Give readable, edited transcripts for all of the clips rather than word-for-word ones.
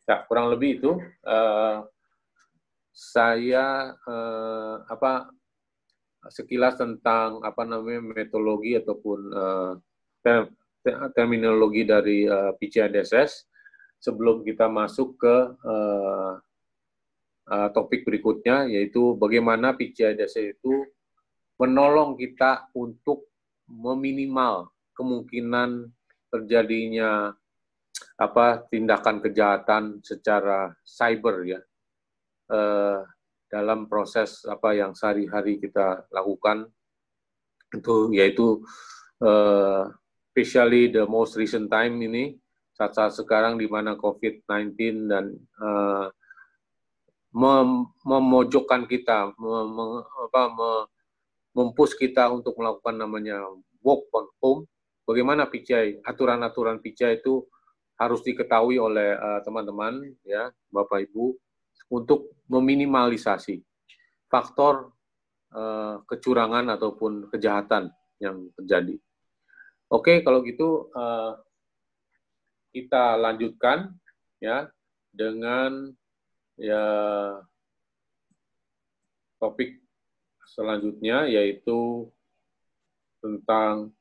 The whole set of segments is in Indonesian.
Ya, kurang lebih itu saya sekilas tentang metodologi ataupun terminologi dari PCI DSS sebelum kita masuk ke topik berikutnya, yaitu bagaimana PCI DSS itu menolong kita untuk meminimal kemungkinan terjadinya tindakan kejahatan secara cyber ya dalam proses yang sehari-hari kita lakukan, itu yaitu especially the most recent time ini, saat-saat sekarang di mana COVID-19 dan memojokkan kita, mempush kita untuk melakukan namanya work from home. Bagaimana PCI, aturan-aturan PCI itu harus diketahui oleh teman-teman, ya, Bapak Ibu, untuk meminimalisasi faktor kecurangan ataupun kejahatan yang terjadi. Oke, kalau gitu kita lanjutkan ya dengan ya topik selanjutnya, yaitu tentang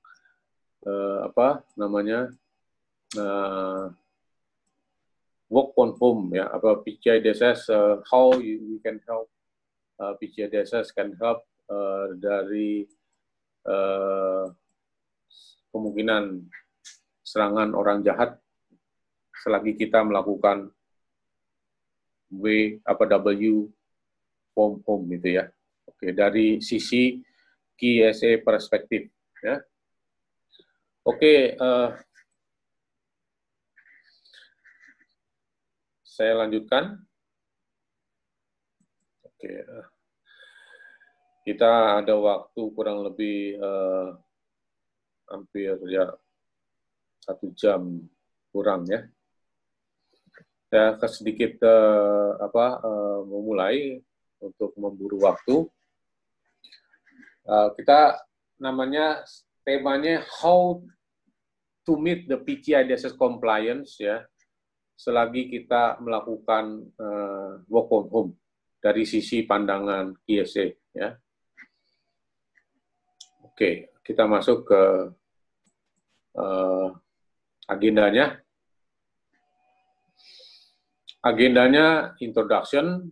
work from home ya, PCI DSS, how we can help PCI DSS can help dari kemungkinan serangan orang jahat selagi kita melakukan W from home gitu ya. Oke, dari sisi KSA perspektif ya. Oke, saya lanjutkan. Oke, kita ada waktu kurang lebih hampir ya 1 jam kurang ya. Saya sedikit memulai untuk memburu waktu. Kita temanya how to meet the PCI DSS compliance ya, selagi kita melakukan work from home dari sisi pandangan KSA ya. Oke, kita masuk ke agendanya. Agendanya introduction,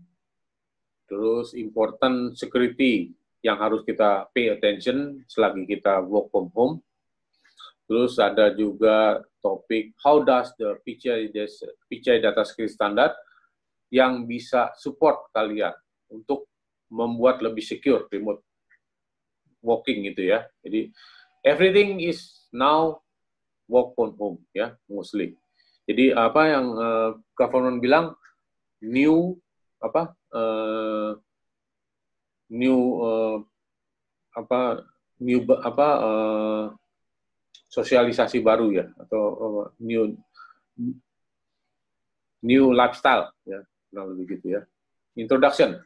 terus important security yang harus kita pay attention selagi kita work from home. Terus ada juga topik how does the PCI data security standard yang bisa support kalian untuk membuat lebih secure remote working gitu ya. Jadi everything is now work from home ya, mostly. Jadi apa yang government bilang new sosialisasi baru ya, atau new lifestyle ya, kurang lebih gitu ya. Introduction.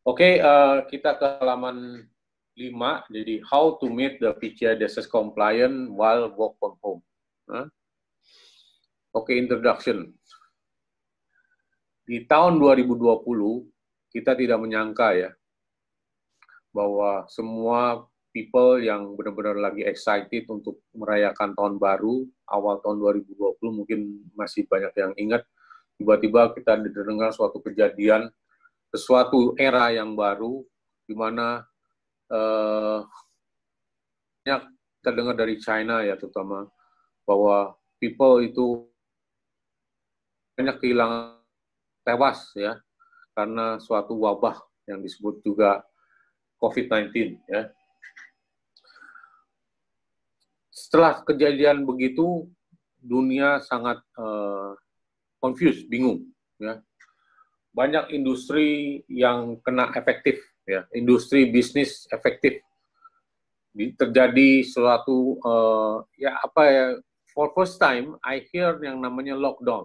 Oke, kita ke halaman 5. Jadi how to meet the PCI DSS compliant while work from home. Oke, introduction. Di tahun 2020 kita tidak menyangka ya bahwa semua people yang benar-benar lagi excited untuk merayakan tahun baru awal tahun 2020, mungkin masih banyak yang ingat, tiba-tiba kita dengar suatu kejadian, sesuatu era yang baru, di mana kita dengar dari China ya, terutama bahwa people itu banyak kehilangan, tewas ya karena suatu wabah yang disebut juga COVID-19 ya. Setelah kejadian begitu, dunia sangat confused, bingung ya. Banyak industri yang kena efektif ya, industri bisnis efektif. Terjadi suatu for first time I hear yang namanya lockdown.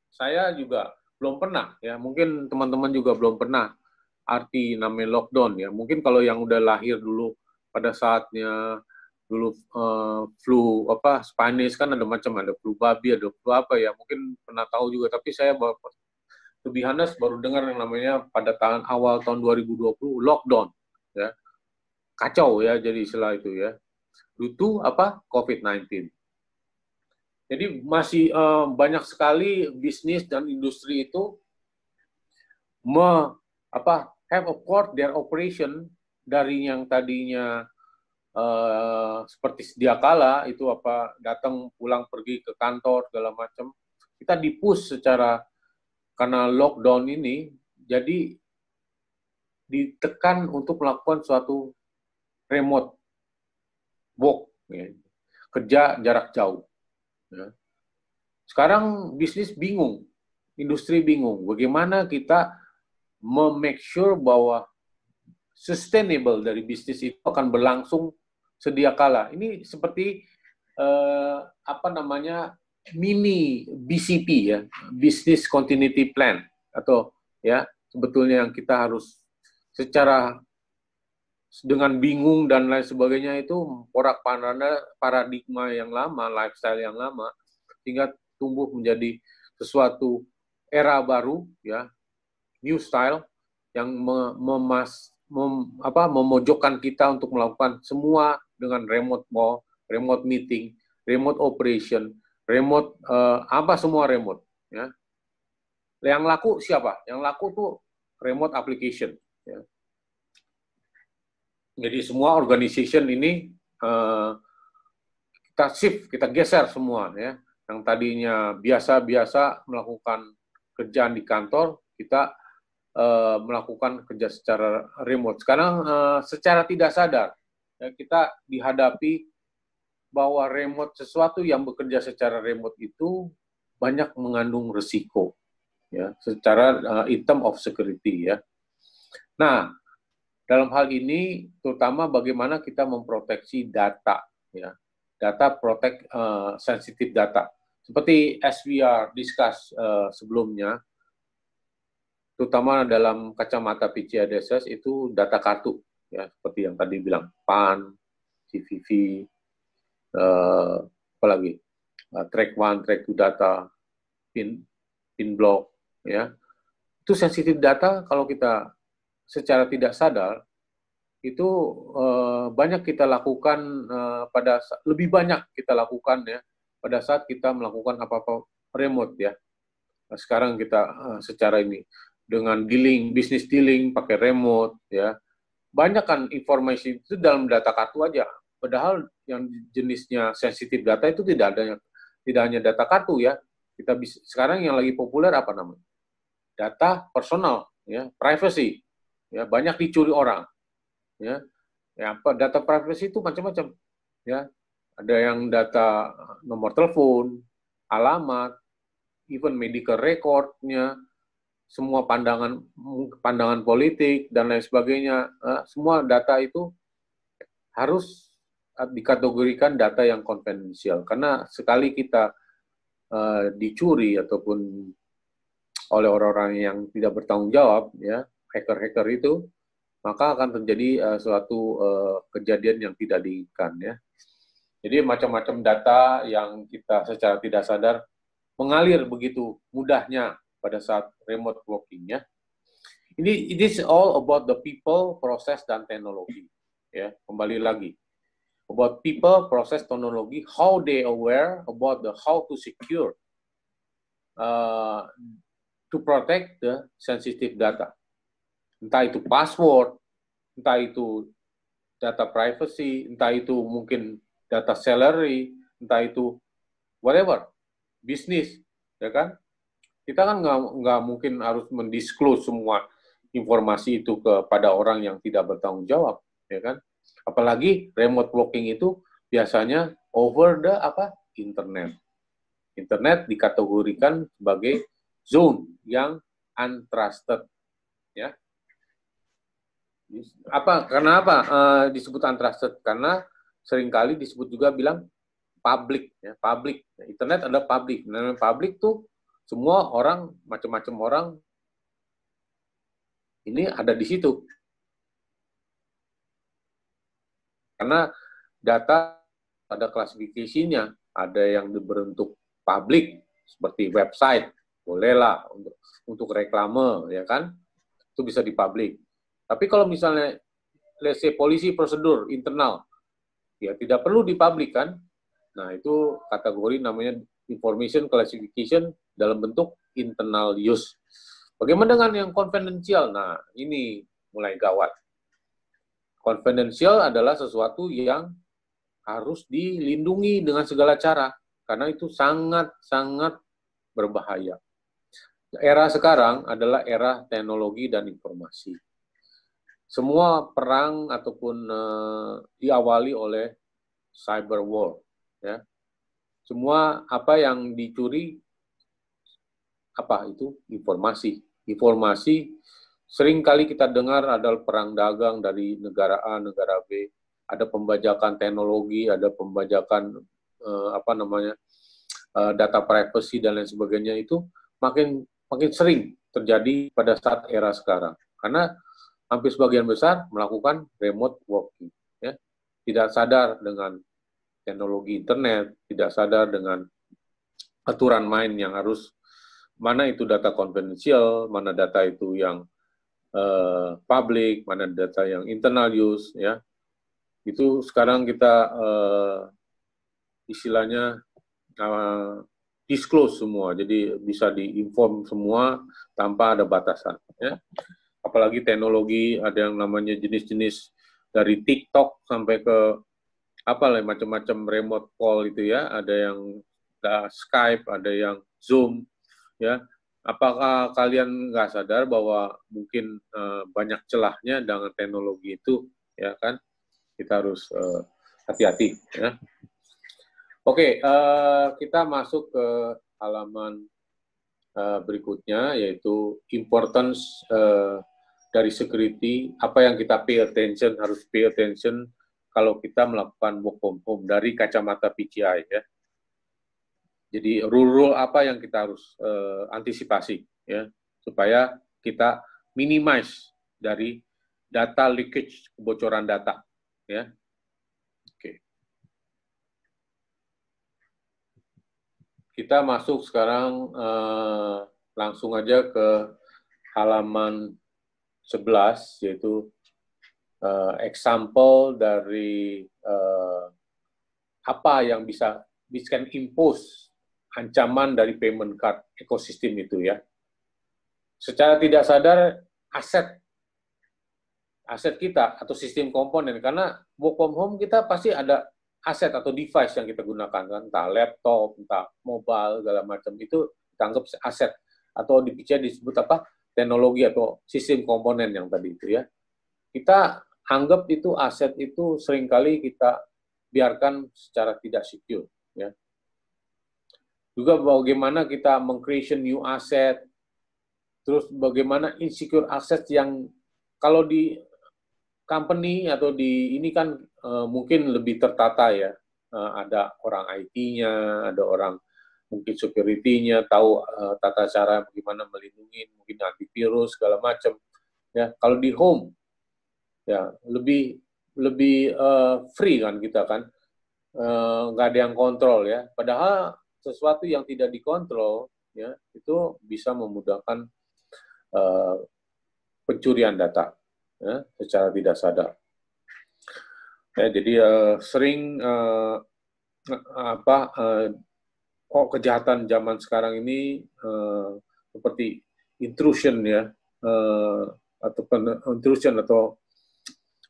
Saya juga belum pernah ya, mungkin teman-teman juga belum pernah arti namanya lockdown ya. Mungkin kalau yang udah lahir dulu pada saatnya dulu flu apa Spanish kan ada macam, ada flu babi, ada flu apa ya, mungkin pernah tahu juga, tapi saya lebih baru dengar yang namanya pada awal tahun 2020 lockdown ya, kacau ya jadi istilah itu ya, due to apa COVID-19. Jadi masih banyak sekali bisnis dan industri itu have a port their operation dari yang tadinya seperti sedia kala itu datang pulang pergi ke kantor segala macam, kita di-push secara karena lockdown ini, jadi ditekan untuk melakukan suatu remote work, ya, kerja jarak jauh. Ya. Sekarang bisnis bingung, industri bingung, bagaimana kita make sure bahwa sustainable dari bisnis itu akan berlangsung sedia kala. Ini seperti mini BCP ya, Business Continuity Plan, atau ya sebetulnya yang kita harus secara dengan bingung dan lain sebagainya itu paradigma yang lama, lifestyle yang lama, sehingga tumbuh menjadi sesuatu era baru ya, new style yang memojokkan kita untuk melakukan semua dengan remote mall, remote meeting, remote operation, remote semua remote ya. Yang laku siapa? Yang laku tuh remote application ya. Jadi semua organization ini kita shift, kita geser semua ya. Yang tadinya biasa-biasa melakukan kerjaan di kantor, kita melakukan kerja secara remote. Sekarang secara tidak sadar ya, kita dihadapi bahwa sesuatu yang bekerja secara remote itu banyak mengandung risiko ya, secara in term of security ya. Nah, dalam hal ini terutama bagaimana kita memproteksi data ya, sensitive data. Seperti as we are discuss sebelumnya, terutama dalam kacamata PCI-DSS itu data kartu ya, seperti yang tadi bilang PAN, CVV, apalagi track 1, track 2 data, pin block ya. Itu sensitif data, kalau kita secara tidak sadar itu banyak kita lakukan lebih banyak kita lakukan ya pada saat kita melakukan apa-apa remote ya. Sekarang kita secara ini dengan bisnis dealing pakai remote ya, banyak kan informasi itu dalam data kartu aja, padahal yang jenisnya sensitif data itu tidak hanya data kartu ya, kita bisa sekarang yang lagi populer apa namanya, data personal ya, privacy ya, banyak dicuri orang ya, data privacy itu macam-macam ya, ada yang data nomor telepon, alamat, even medical recordnya, semua pandangan politik dan lain sebagainya, semua data itu harus dikategorikan data yang konfidensial, karena sekali kita dicuri ataupun oleh orang-orang yang tidak bertanggung jawab ya, hacker-hacker itu, maka akan terjadi suatu kejadian yang tidak diinginkan ya. Jadi macam-macam data yang kita secara tidak sadar mengalir begitu mudahnya pada saat remote working ya. Ini it is all about the people, proses dan teknologi ya. Kembali lagi about people, proses, teknologi, how they aware about how to secure to protect the sensitive data. Entah itu password, entah itu data privacy, entah itu mungkin data salary, entah itu whatever, bisnis, ya kan? Kita kan nggak mungkin harus mendisclose semua informasi itu kepada orang yang tidak bertanggung jawab, ya kan? Apalagi remote working itu biasanya over the internet. Internet dikategorikan sebagai zone yang untrusted, ya. Karena disebut untrusted? Karena seringkali disebut juga bilang public, ya, public. Internet ada public. Nah, public tuh semua orang, macam-macam orang ini ada di situ. Karena data ada klasifikasinya, ada yang berbentuk publik seperti website, bolehlah untuk reklame, ya kan, itu bisa dipublik. Tapi kalau misalnya let's say polisi prosedur internal, ya tidak perlu dipublik kan. Nah, itu kategori namanya information classification dalam bentuk internal use. Bagaimana dengan yang confidential? Nah, ini mulai gawat. Confidential adalah sesuatu yang harus dilindungi dengan segala cara, karena itu sangat-sangat berbahaya. Era sekarang adalah era teknologi dan informasi. Semua perang ataupun diawali oleh cyber war, ya. Semua apa yang dicuri, apa itu? Informasi. Informasi sering kali kita dengar adalah perang dagang dari negara A, negara B, ada pembajakan teknologi, ada pembajakan data privacy dan lain sebagainya. Itu makin sering terjadi pada saat era sekarang. Karena hampir sebagian besar melakukan remote working, ya. Tidak sadar dengan teknologi internet, tidak sadar dengan aturan main yang harus, mana itu data konfidensial, mana data itu yang public, mana data yang internal use, ya. Itu sekarang kita istilahnya disclose semua, jadi bisa diinform semua tanpa ada batasan, ya. Apalagi teknologi, ada yang namanya jenis-jenis dari TikTok sampai ke macam-macam remote call itu, ya. Ada yang Skype, ada yang Zoom, ya. Apakah kalian nggak sadar bahwa mungkin banyak celahnya dengan teknologi itu, ya kan? Kita harus hati-hati, ya. Oke, kita masuk ke halaman berikutnya, yaitu importance dari security, apa yang kita harus pay attention kalau kita melakukan work from home dari kacamata PCI, ya. Jadi rule apa yang kita harus antisipasi, ya, supaya kita minimize dari data leakage, kebocoran data, ya. Oke. Kita masuk sekarang langsung aja ke halaman 11, yaitu example dari apa yang bisa impose ancaman dari payment card ekosistem itu, ya. Secara tidak sadar aset kita atau sistem komponen, karena work from home kita pasti ada aset atau device yang kita gunakan, kan, entah laptop, entah mobile, segala macam, itu kita anggap aset, atau di PCI disebut teknologi atau sistem komponen yang tadi itu, ya. Kita anggap itu aset, itu seringkali kita biarkan secara tidak secure, ya. Juga bagaimana kita meng-creation new asset, terus bagaimana insecure asset yang kalau di company atau di ini kan mungkin lebih tertata, ya. Ada orang IT-nya, ada orang mungkin security-nya, tahu tata cara bagaimana melindungi, mungkin antivirus segala macam, ya. Kalau di home, ya lebih free kan kita, kan, nggak ada yang kontrol, ya. Padahal sesuatu yang tidak dikontrol, ya, itu bisa memudahkan pencurian data, ya, secara tidak sadar. Ya, jadi sering kejahatan zaman sekarang ini seperti intrusion, ya, atau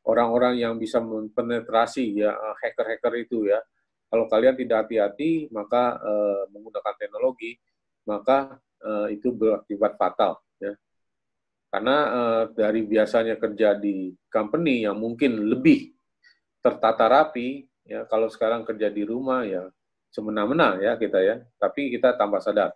orang-orang yang bisa mempenetrasi, ya, hacker-hacker itu, ya. Kalau kalian tidak hati-hati, maka menggunakan teknologi, maka itu berakibat fatal, ya. Karena dari biasanya kerja di company yang mungkin lebih tertata rapi, ya, kalau sekarang kerja di rumah, ya semena-mena, ya, kita, ya. Tapi kita tanpa sadar,